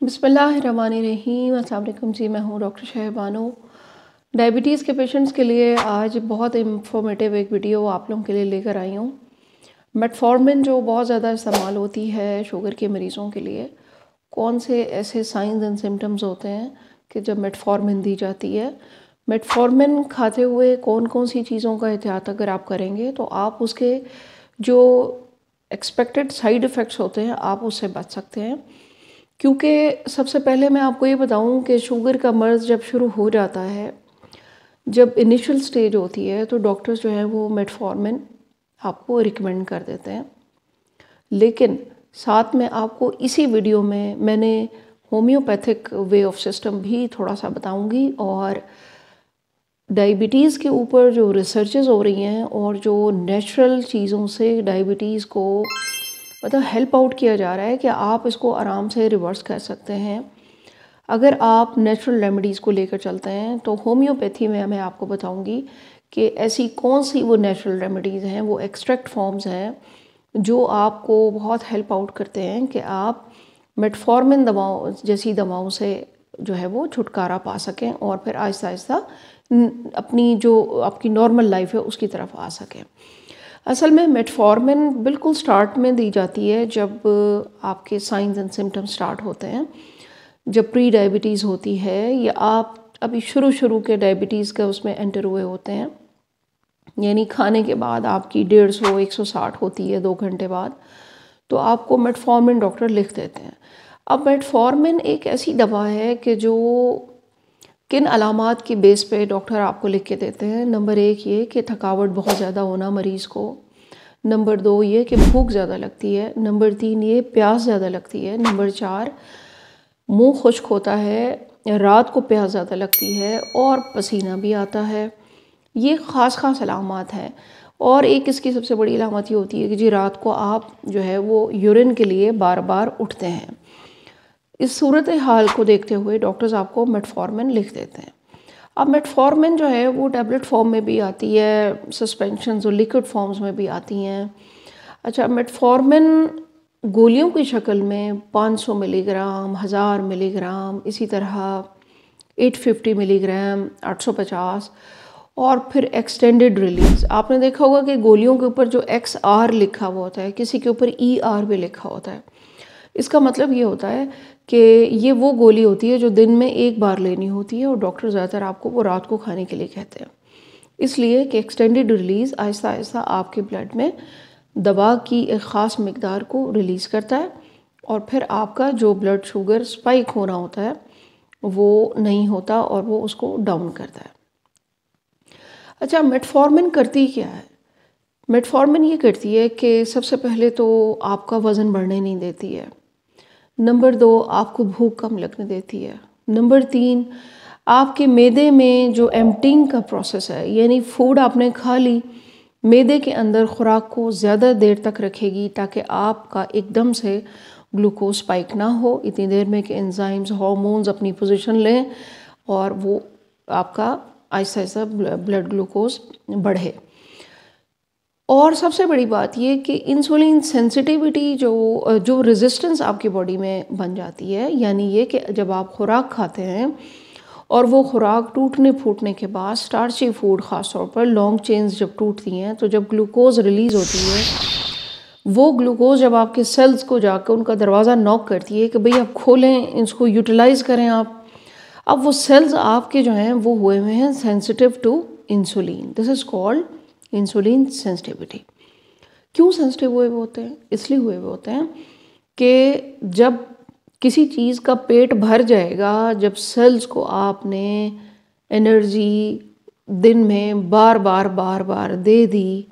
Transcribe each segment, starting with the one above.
बिस्मिल्लाहिर्रहमानिर्रहीम। अस्सलाम वालेकुम जी, मैं हूँ डॉक्टर शहबानो। डायबिटीज़ के पेशेंट्स के लिए आज बहुत इंफॉर्मेटिव एक वीडियो आप लोगों के लिए लेकर आई हूँ। मेटफॉर्मिन जो बहुत ज़्यादा इस्तेमाल होती है शुगर के मरीज़ों के लिए, कौन से ऐसे साइंस एंड सिम्टम्स होते हैं कि जब मेटफॉर्मिन दी जाती है। मेटफॉर्मिन खाते हुए कौन कौन सी चीज़ों का एहतियात अगर आप करेंगे तो आप उसके जो एक्सपेक्टेड साइड इफ़ेक्ट्स होते हैं आप उससे बच सकते हैं। क्योंकि सबसे पहले मैं आपको ये बताऊं कि शुगर का मर्ज़ जब शुरू हो जाता है, जब इनिशियल स्टेज होती है, तो डॉक्टर्स जो हैं वो मेटफॉर्मिन आपको रिकमेंड कर देते हैं। लेकिन साथ में आपको इसी वीडियो में मैंने होम्योपैथिक वे ऑफ सिस्टम भी थोड़ा सा बताऊंगी और डायबिटीज़ के ऊपर जो रिसर्चेस हो रही हैं और जो नेचुरल चीज़ों से डायबिटीज़ को मतलब हेल्प आउट किया जा रहा है कि आप इसको आराम से रिवर्स कर सकते हैं अगर आप नेचुरल रेमेडीज़ को लेकर चलते हैं। तो होम्योपैथी में मैं आपको बताऊंगी कि ऐसी कौन सी वो नेचुरल रेमेडीज़ हैं, वो एक्सट्रैक्ट फॉर्म्स हैं जो आपको बहुत हेल्प आउट करते हैं कि आप मेटफॉर्मिन दवाओं जैसी दवाओं से जो है वो छुटकारा पा सकें और फिर आहिस्ता आहिस्ता अपनी जो आपकी नॉर्मल लाइफ है उसकी तरफ आ सकें। असल में मेटफॉर्मिन बिल्कुल स्टार्ट में दी जाती है जब आपके साइंस एंड सिम्टम्स स्टार्ट होते हैं, जब प्री डायबिटीज़ होती है या आप अभी शुरू के डायबिटीज़ का उसमें एंटर हुए होते हैं, यानी खाने के बाद आपकी 150-160 होती है 2 घंटे बाद, तो आपको मेटफॉर्मिन डॉक्टर लिख देते हैं। अब मेटफॉर्मिन एक ऐसी दवा है कि जो किन अलामात की बेस पे डॉक्टर आपको लिख के देते हैं। नंबर 1 ये कि थकावट बहुत ज़्यादा होना मरीज़ को, नंबर 2 ये कि भूख ज़्यादा लगती है, नंबर 3 ये प्यास ज़्यादा लगती है, नंबर 4 मुंह खुश्क होता है, रात को प्यास ज़्यादा लगती है और पसीना भी आता है। ये ख़ास अलामात हैं। और एक इसकी सबसे बड़ी अलामत ये होती है कि जी रात को आप जो है वो यूरिन के लिए बार बार उठते हैं। इस सूरत हाल को देखते हुए डॉक्टर्स आपको मेटफॉर्मिन लिख देते हैं। अब मेटफॉर्मिन जो है वो टैबलेट फॉर्म में भी आती है, सस्पेंशन और लिक्विड फॉर्म्स में भी आती हैं। अच्छा, मेटफॉर्मिन गोलियों की शक्ल में 500 मिलीग्राम, 1000 मिलीग्राम, इसी तरह 850 मिलीग्राम, 850 और फिर एक्सटेंडेड रिलीज़। आपने देखा होगा कि गोलियों के ऊपर जो XR लिखा हुआ होता है, किसी के ऊपर ER भी लिखा होता है। इसका मतलब ये होता है कि ये वो गोली होती है जो दिन में एक बार लेनी होती है और डॉक्टर ज़्यादातर आपको वो रात को खाने के लिए कहते हैं, इसलिए कि एक्सटेंडेड रिलीज़ आहिस्ता आहिस्ता आपके ब्लड में दवा की एक ख़ास मकदार को रिलीज़ करता है और फिर आपका जो ब्लड शुगर स्पाइक होना होता है वो नहीं होता और वो उसको डाउन करता है। अच्छा, मेटफॉर्मिन करती क्या है? मेटफॉर्मिन ये करती है कि सबसे पहले तो आपका वज़न बढ़ने नहीं देती है, नंबर 2 आपको भूख कम लगने देती है, नंबर 3 आपके मैदे में जो एम्पटिंग का प्रोसेस है, यानी फूड आपने खा ली, मैदे के अंदर खुराक को ज़्यादा देर तक रखेगी ताकि आपका एकदम से ग्लूकोज स्पाइक ना हो, इतनी देर में कि एंजाइम्स हार्मोन्स अपनी पोजीशन लें और वो आपका आहिस्ता आहिस्ता ब्लड ग्लूकोज बढ़े। और सबसे बड़ी बात ये कि इंसुलिन सेंसिटिविटी जो रेजिस्टेंस आपकी बॉडी में बन जाती है, यानी ये कि जब आप खुराक खाते हैं और वो खुराक टूटने फूटने के बाद स्टार्ची फूड ख़ास तौर पर लॉन्ग चेन्स जब टूटती हैं तो जब ग्लूकोज रिलीज़ होती है, वो ग्लूकोज जब आपके सेल्स को जाकर उनका दरवाज़ा नॉक करती है कि भाई आप खोलें, इसको यूटिलाइज़ करें आप। अब वो सेल्स आपके जो हैं वो हुए हुए हैं sensitive to insulin. This is called insulin sensitivity. क्यों सेंसिटिव हुए हुए होते हैं? इसलिए हुए हुए होते हैं कि जब किसी चीज़ का पेट भर जाएगा, जब सेल्स को आपने एनर्जी दिन में बार बार दे दी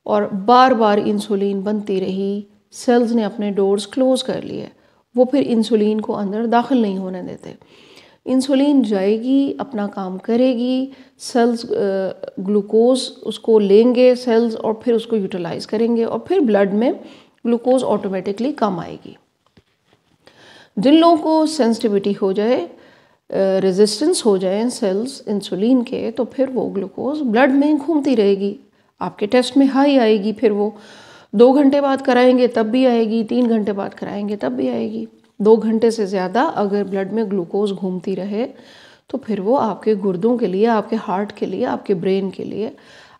और बार बार इंसुलिन बनती रही, सेल्स ने अपने डोर्स क्लोज कर लिए, वो फिर इंसुलिन को अंदर दाखिल नहीं होने देते। इंसुलिन जाएगी, अपना काम करेगी, सेल्स ग्लूकोज उसको लेंगे सेल्स और फिर उसको यूटिलाइज़ करेंगे और फिर ब्लड में ग्लूकोज ऑटोमेटिकली कम आएगी। जिन लोगों को सेंसिटिविटी हो जाए, रेजिस्टेंस हो जाए सेल्स इंसुलिन के, तो फिर वो ग्लूकोज ब्लड में घूमती रहेगी, आपके टेस्ट में हाई आएगी, फिर वो 2 घंटे बाद कराएंगे तब भी आएगी, 3 घंटे बाद कराएंगे तब भी आएगी। 2 घंटे से ज़्यादा अगर ब्लड में ग्लूकोज घूमती रहे तो फिर वो आपके गुर्दों के लिए, आपके हार्ट के लिए, आपके ब्रेन के लिए,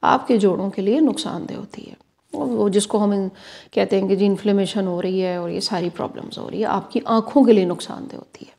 आपके जोड़ों के लिए नुकसानदेह होती है। वो जिसको हम कहते हैं कि जी इन्फ्लेमेशन हो रही है और ये सारी प्रॉब्लम्स हो रही है, आपकी आँखों के लिए नुकसानदेह होती है।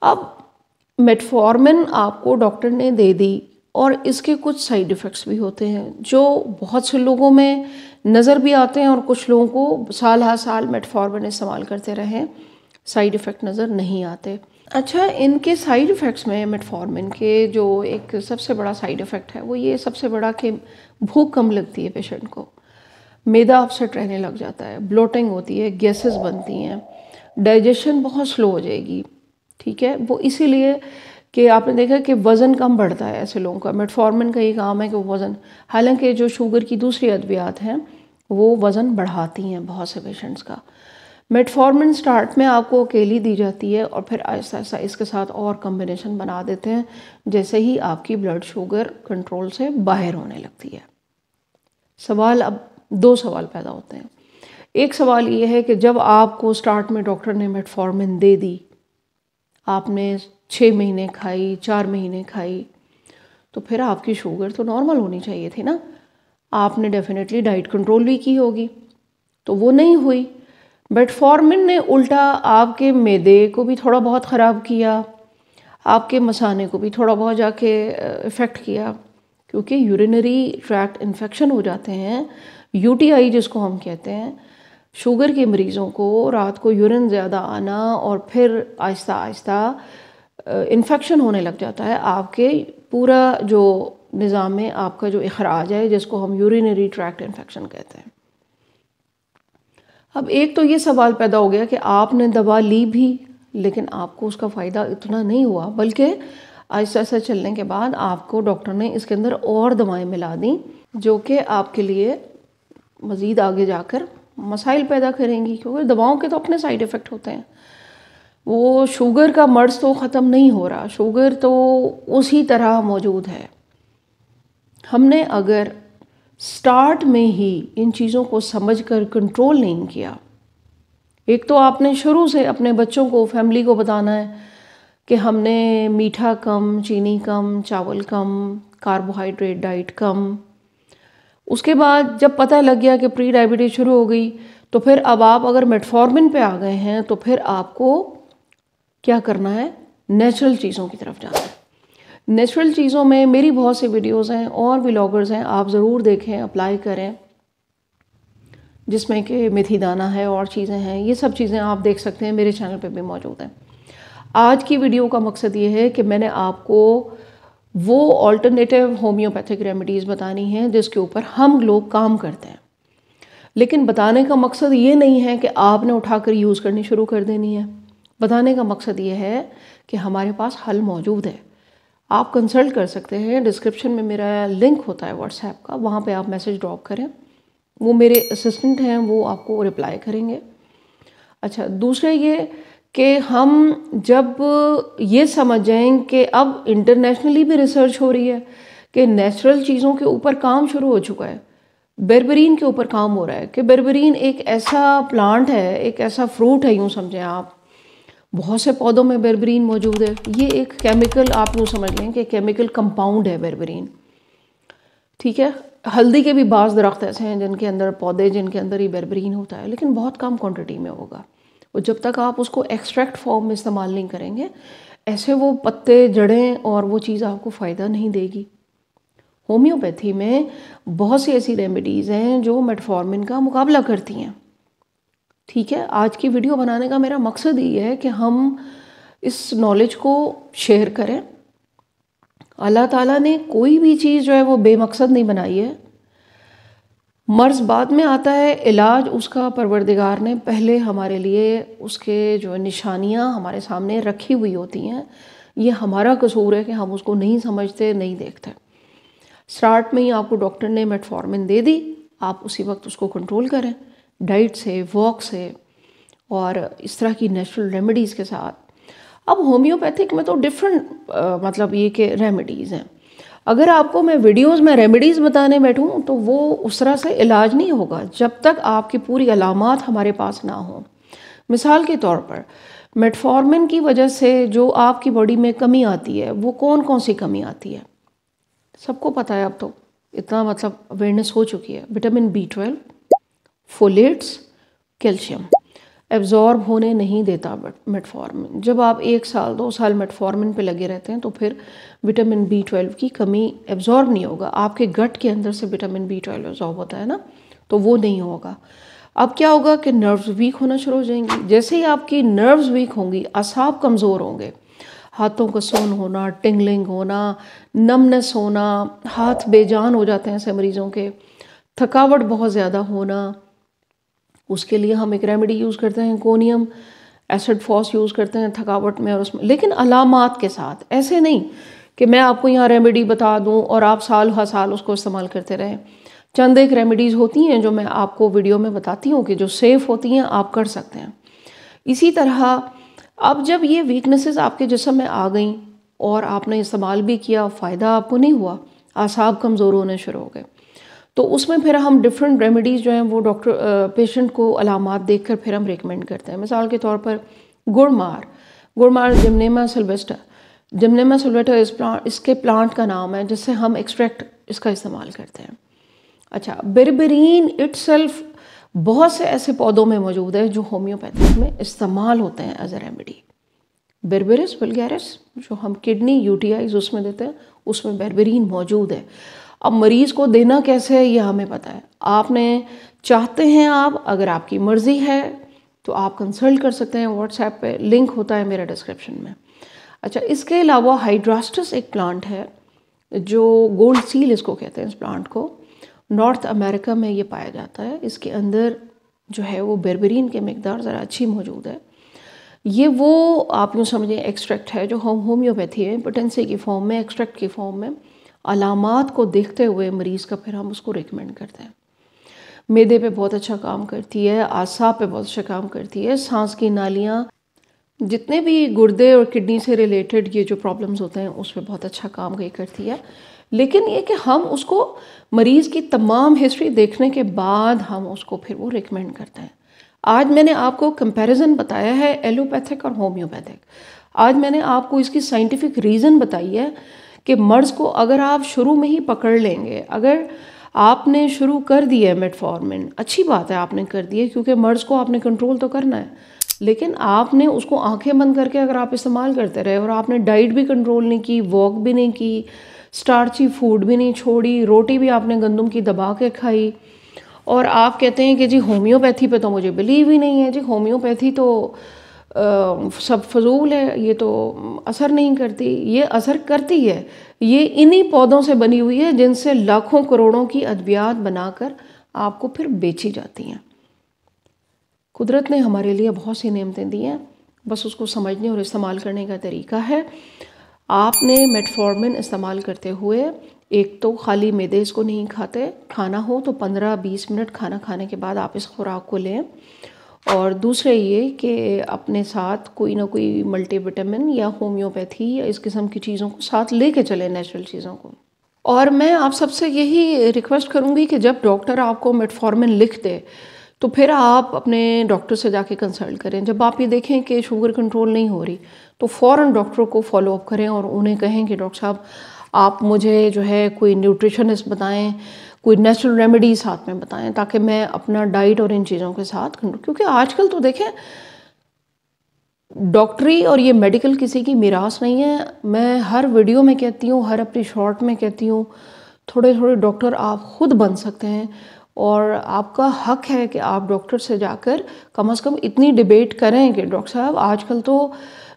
अब मेटफॉर्मिन आपको डॉक्टर ने दे दी और इसके कुछ साइड इफ़ेक्ट्स भी होते हैं जो बहुत से लोगों में नज़र भी आते हैं और कुछ लोगों को साल हर साल मेटफॉर्मिन इस्तेमाल करते रहें साइड इफ़ेक्ट नज़र नहीं आते। अच्छा, इनके साइड इफ़ेक्ट्स में मेटफॉर्मिन के जो एक सबसे बड़ा साइड इफ़ेक्ट है वो ये सबसे बड़ा कि भूख कम लगती है पेशेंट को, मैदा अपसेट रहने लग जाता है, ब्लोटिंग होती है, गैसेस बनती हैं, डाइजेशन बहुत स्लो हो जाएगी। ठीक है, वो इसीलिए कि आपने देखा कि वज़न कम बढ़ता है ऐसे लोगों का। मेटफॉर्मिन का ये काम है कि वो वज़न, हालांकि जो शुगर की दूसरी अद्वियात हैं वो वज़न बढ़ाती हैं बहुत से पेशेंट्स का। मेटफॉर्मिन स्टार्ट में आपको अकेली दी जाती है और फिर आहिस्ता आहिस्ता इसके साथ और कम्बिनेशन बना देते हैं जैसे ही आपकी ब्लड शुगर कंट्रोल से बाहर होने लगती है। सवाल, अब 2 सवाल पैदा होते हैं। एक सवाल ये है कि जब आपको स्टार्ट में डॉक्टर ने मेटफॉर्मिन दे दी, आपने 6 महीने खाई, 4 महीने खाई, तो फिर आपकी शुगर तो नॉर्मल होनी चाहिए थी ना। आपने डेफिनेटली डाइट कंट्रोल भी की होगी, तो वो नहीं हुई। मेटफॉर्मिन ने उल्टा आपके मैदे को भी थोड़ा बहुत ख़राब किया, आपके मसाने को भी थोड़ा बहुत जाके इफ़ेक्ट किया, क्योंकि यूरिनरी ट्रैक्ट इन्फेक्शन हो जाते हैं, यूटीआई जिसको हम कहते हैं। शुगर के मरीज़ों को रात को यूरिन ज़्यादा आना और फिर आहिस्ता आहिस्ता इन्फेक्शन होने लग जाता है। आपके पूरा जो निज़ाम में आपका जो इखराज है जिसको हम यूरिनरी ट्रैक्ट इन्फेक्शन कहते हैं। अब एक तो ये सवाल पैदा हो गया कि आपने दवा ली भी लेकिन आपको उसका फ़ायदा इतना नहीं हुआ, बल्कि आहिस्ता आहिस्ता चलने के बाद आपको डॉक्टर ने इसके अंदर और दवाएं मिला दी जो कि आपके लिए मज़ीद आगे जाकर मसाइल पैदा करेंगी, क्योंकि दवाओं के तो अपने साइड इफ़ेक्ट होते हैं। वो शुगर का मर्ज़ तो ख़त्म नहीं हो रहा, शुगर तो उसी तरह मौजूद है। हमने अगर स्टार्ट में ही इन चीज़ों को समझकर कंट्रोल नहीं किया, एक तो आपने शुरू से अपने बच्चों को, फैमिली को बताना है कि हमने मीठा कम, चीनी कम, चावल कम, कार्बोहाइड्रेट डाइट कम। उसके बाद जब पता लग गया कि प्री डायबिटीज़ शुरू हो गई, तो फिर अब आप अगर मेटफॉर्मिन पे आ गए हैं तो फिर आपको क्या करना है, नेचुरल चीज़ों की तरफ जाना है। नेचुरल चीज़ों में मेरी बहुत सी वीडियोस हैं और व्लॉगर्स हैं, आप ज़रूर देखें, अप्लाई करें, जिसमें कि मेथी दाना है और चीज़ें हैं। ये सब चीज़ें आप देख सकते हैं, मेरे चैनल पे भी मौजूद हैं। आज की वीडियो का मकसद ये है कि मैंने आपको वो ऑल्टरनेटिव होम्योपैथिक रेमेडीज़ बतानी हैं जिसके ऊपर हम लोग काम करते हैं। लेकिन बताने का मकसद ये नहीं है कि आपने उठाकर यूज़ करनी शुरू कर देनी है। बताने का मकसद ये है कि हमारे पास हल मौजूद है। आप कंसल्ट कर सकते हैं, डिस्क्रिप्शन में मेरा लिंक होता है व्हाट्सएप का, वहाँ पे आप मैसेज ड्रॉप करें, वो मेरे असिस्टेंट हैं, वो आपको रिप्लाई करेंगे। अच्छा, दूसरे ये कि हम जब ये समझ जाएं कि अब इंटरनेशनली भी रिसर्च हो रही है कि नेचुरल चीज़ों के ऊपर काम शुरू हो चुका है, बेरबरीन के ऊपर काम हो रहा है कि बेरबरीन एक ऐसा प्लांट है, एक ऐसा फ्रूट है, यूँ समझें आप, बहुत से पौधों में बेरबरीन मौजूद है। ये एक केमिकल, आप यूँ समझ लें कि केमिकल कंपाउंड है बेरबरीन। ठीक है, हल्दी के भी बाज़ दरख्त ऐसे हैं जिनके अंदर, पौधे जिनके अंदर ही बेरबरीन होता है, लेकिन बहुत कम क्वांटिटी में होगा। और जब तक आप उसको एक्सट्रैक्ट फॉर्म में इस्तेमाल नहीं करेंगे, ऐसे वो पत्ते, जड़ें और वो चीज़ आपको फ़ायदा नहीं देगी। होम्योपैथी में बहुत सी ऐसी रेमेडीज़ हैं जो मेटफॉर्मिन का मुकाबला करती हैं। ठीक है, आज की वीडियो बनाने का मेरा मकसद ये है कि हम इस नॉलेज को शेयर करें। अल्लाह ताला ने कोई भी चीज़ जो है वो बेमकसद नहीं बनाई है। मर्ज़ बाद में आता है, इलाज उसका परवरदिगार ने पहले हमारे लिए उसके जो निशानियां हमारे सामने रखी हुई होती हैं। ये हमारा कसूर है कि हम उसको नहीं समझते, नहीं देखते। स्टार्ट में ही आपको डॉक्टर ने मेटफॉर्मिन दे दी, आप उसी वक्त उसको कंट्रोल करें डाइट से, वॉक से और इस तरह की नेचुरल रेमेडीज़ के साथ। अब होम्योपैथिक में तो डिफरेंट मतलब ये कि रेमेडीज़ हैं। अगर आपको मैं वीडियोस में रेमेडीज़ बताने बैठूं तो वो उस तरह से इलाज नहीं होगा जब तक आपकी पूरी अलामात हमारे पास ना हो। मिसाल के तौर पर मेटफॉर्मिन की वजह से जो आपकी बॉडी में कमी आती है वो कौन कौन सी कमी आती है, सबको पता है अब तो, इतना मतलब अवेयरनेस हो चुकी है। Vitamin B12, folates, calcium absorb होने नहीं देता मेटफॉर्मिन। जब आप 1 साल 2 साल मेटफॉर्मिन पे लगे रहते हैं तो फिर विटामिन B12 की कमी एब्जॉर्ब नहीं होगा। आपके गट के अंदर से विटामिन B12 एब्जॉर्ब होता है ना, तो वो नहीं होगा। अब क्या होगा कि नर्व्स वीक होना शुरू हो जाएंगी। जैसे ही आपकी नर्व्स वीक होंगी, असाब कमज़ोर होंगे, हाथों का सोन होना, टिंगलिंग होना, नमनेस होना, हाथ बेजान हो जाते हैं ऐसे मरीज़ों के, थकावट बहुत ज़्यादा होना, उसके लिए हम एक रेमेडी यूज़ करते हैं, कोनियम एसिड फॉस यूज़ करते हैं थकावट में और उसमें, लेकिन अलामात के साथ। ऐसे नहीं कि मैं आपको यहाँ रेमेडी बता दूँ और आप साल हर साल उसको इस्तेमाल करते रहें। चंद एक रेमेडीज़ होती हैं जो मैं आपको वीडियो में बताती हूँ कि जो सेफ़ होती हैं, आप कर सकते हैं। इसी तरह अब जब ये वीकनेसेस आपके जिस्म में आ गई और आपने इस्तेमाल भी किया, फ़ायदा आपको नहीं हुआ, आसाब कमज़ोर होने शुरू हो गए, तो उसमें फिर हम डिफरेंट रेमेडीज़ जो हैं वो डॉक्टर पेशेंट को अलामात देखकर फिर हम रिकमेंड करते हैं। मिसाल के तौर पर गुड़मार जिम्नेमा सिल्वेस्टर, जिम्नेमा सिल्वेस्टर इसके प्लांट का नाम है जिससे हम एक्सट्रैक्ट इसका इस्तेमाल करते हैं। अच्छा, बेरबेरीन इटसेल्फ बहुत से ऐसे पौधों में मौजूद है जो होम्योपैथिक में इस्तेमाल होते हैं एज ए रेमेडी। बेरबेरिस वल्गैरिस जो हम किडनी यूटीआईज उसमें देते हैं, उसमें बेरबेरीन मौजूद है। अब मरीज़ को देना कैसे है ये हमें पता है। आपने चाहते हैं आप, अगर आपकी मर्ज़ी है तो आप कंसल्ट कर सकते हैं, व्हाट्सएप पे लिंक होता है मेरा डिस्क्रिप्शन में। अच्छा, इसके अलावा हाइड्रास्टस एक प्लांट है जो गोल्ड सील इसको कहते हैं, इस प्लांट को नॉर्थ अमेरिका में ये पाया जाता है। इसके अंदर जो है वो बेरबेरीन की मिकदार ज़रा अच्छी मौजूद है। ये वो आप यूँ समझें एक्सट्रैक्ट है जो होम्योपैथी है, पोटेंसी की फॉर्म में, एक्सट्रैक्ट की फॉर्म में, अलामात को देखते हुए मरीज़ का फिर हम उसको रिकमेंड करते हैं। मैदे पे बहुत अच्छा काम करती है, आसाब पे बहुत अच्छा काम करती है, सांस की नालियाँ, जितने भी गुर्दे और किडनी से रिलेटेड ये जो प्रॉब्लम्स होते हैं उस पर बहुत अच्छा काम ये करती है। लेकिन ये कि हम उसको मरीज़ की तमाम हिस्ट्री देखने के बाद हम उसको फिर वो रिकमेंड करते हैं। आज मैंने आपको कंपैरिजन बताया है एलोपैथिक और होम्योपैथिक। आज मैंने आपको इसकी साइंटिफिक रीज़न बताई है कि मर्ज़ को अगर आप शुरू में ही पकड़ लेंगे, अगर आपने शुरू कर दिया है मेटफॉर्मिन, अच्छी बात है आपने कर दी है, क्योंकि मर्ज़ को आपने कंट्रोल तो करना है, लेकिन आपने उसको आंखें बंद करके अगर आप इस्तेमाल करते रहे और आपने डाइट भी कंट्रोल नहीं की, वॉक भी नहीं की, स्टार्ची फूड भी नहीं छोड़ी, रोटी भी आपने गंदम की दबा के खाई, और आप कहते हैं कि जी होम्योपैथी पे तो मुझे बिलीव ही नहीं है, जी होम्योपैथी तो सब फजूल है, ये तो असर नहीं करती। ये असर करती है, ये इन्हीं पौधों से बनी हुई है जिनसे लाखों करोड़ों की अद्वियात बनाकर आपको फिर बेची जाती हैं। कुदरत ने हमारे लिए बहुत सी नेमतें दी हैं, बस उसको समझने और इस्तेमाल करने का तरीका है। आपने मेटफॉर्मिन इस्तेमाल करते हुए एक तो खाली मैदे इसको नहीं खाते, खाना हो तो 15-20 मिनट खाना खाने के बाद आप इस खुराक को लें, और दूसरे ये कि अपने साथ कोई ना कोई मल्टीविटामिन या होम्योपैथी या इस किस्म की चीज़ों को साथ लेके चलें, नेचुरल चीज़ों को। और मैं आप सबसे यही रिक्वेस्ट करूँगी कि जब डॉक्टर आपको मेटफॉर्मिन लिख दे तो फिर आप अपने डॉक्टर से जाके कंसल्ट करें। जब आप ये देखें कि शुगर कंट्रोल नहीं हो रही तो फ़ौरन डॉक्टर को फॉलो अप करें और उन्हें कहें कि डॉक्टर साहब आप मुझे जो है कोई न्यूट्रिशनिस्ट बताएं, कोई नेचुरल रेमेडी साथ में बताएं, ताकि मैं अपना डाइट और इन चीज़ों के साथ, क्योंकि आजकल तो देखें डॉक्टरी और ये मेडिकल किसी की मिरास नहीं है। मैं हर वीडियो में कहती हूँ, हर अपनी शॉर्ट में कहती हूँ, थोड़े थोड़े डॉक्टर आप खुद बन सकते हैं और आपका हक है कि आप डॉक्टर से जाकर कम से कम इतनी डिबेट करें कि डॉक्टर साहब आजकल तो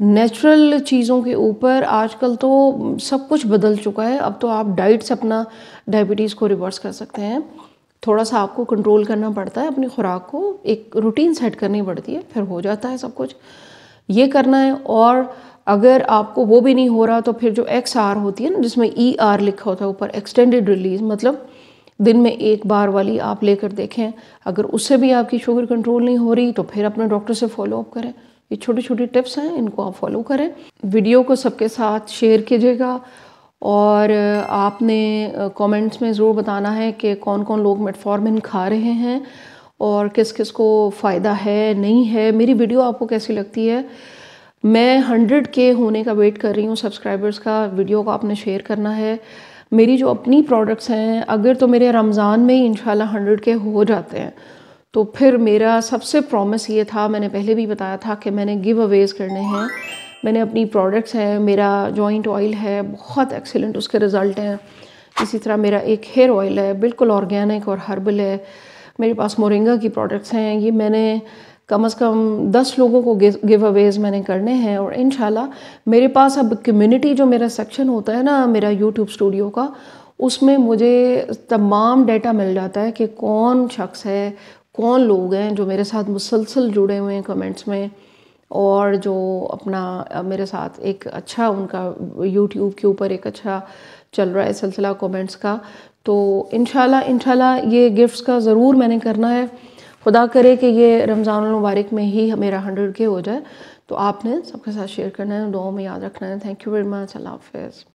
नेचुरल चीज़ों के ऊपर आजकल तो सब कुछ बदल चुका है, अब तो आप डाइट से अपना डायबिटीज़ को रिवर्स कर सकते हैं। थोड़ा सा आपको कंट्रोल करना पड़ता है, अपनी खुराक को एक रूटीन सेट करनी पड़ती है, फिर हो जाता है सब कुछ। ये करना है। और अगर आपको वो भी नहीं हो रहा तो फिर जो XR होती है ना, जिसमें ER लिखा होता है ऊपर, एक्सटेंडेड रिलीज, मतलब दिन में एक बार वाली आप लेकर देखें। अगर उससे भी आपकी शुगर कंट्रोल नहीं हो रही तो फिर अपने डॉक्टर से फॉलो अप करें। ये छोटी छोटी टिप्स हैं, इनको आप फॉलो करें। वीडियो को सबके साथ शेयर कीजिएगा और आपने कमेंट्स में ज़रूर बताना है कि कौन कौन लोग मेटफॉर्मिन खा रहे हैं और किस किस को फ़ायदा है नहीं है, मेरी वीडियो आपको कैसी लगती है। मैं 100K होने का वेट कर रही हूँ सब्सक्राइबर्स का। वीडियो को आपने शेयर करना है। मेरी जो अपनी प्रोडक्ट्स हैं, अगर तो मेरे रमज़ान में ही इंशाल्लाह 100K हो जाते हैं तो फिर मेरा सबसे प्रॉमिस ये था, मैंने पहले भी बताया था कि मैंने गिव अवेज़ करने हैं। मैंने अपनी प्रोडक्ट्स हैं, मेरा जॉइंट ऑयल है, बहुत एक्सीलेंट उसके रिज़ल्ट हैं। इसी तरह मेरा एक हेयर ऑयल है, बिल्कुल ऑर्गेनिक और हर्बल है। मेरे पास मोरिंगा की प्रोडक्ट्स हैं। ये मैंने कम से कम 10 लोगों को गिव अवेज़ मैंने करने हैं। और इंशाल्लाह मेरे पास अब कम्युनिटी, जो मेरा सेक्शन होता है ना मेरा यूट्यूब स्टूडियो का, उसमें मुझे तमाम डाटा मिल जाता है कि कौन शख्स है, कौन लोग हैं जो मेरे साथ मुसलसल जुड़े हुए हैं कमेंट्स में, और जो अपना मेरे साथ एक अच्छा उनका यूट्यूब के ऊपर एक अच्छा चल रहा है सिलसिला कमेंट्स का। तो इंशाल्लाह ये गिफ्ट्स का ज़रूर मैंने करना है। खुदा करे कि ये रमज़ानुल मुबारक में ही मेरा 100K हो जाए। तो आपने सबके साथ शेयर करना है, दुआ में याद रखना है। Thank you very much. अल्लाह हाफ़िज़।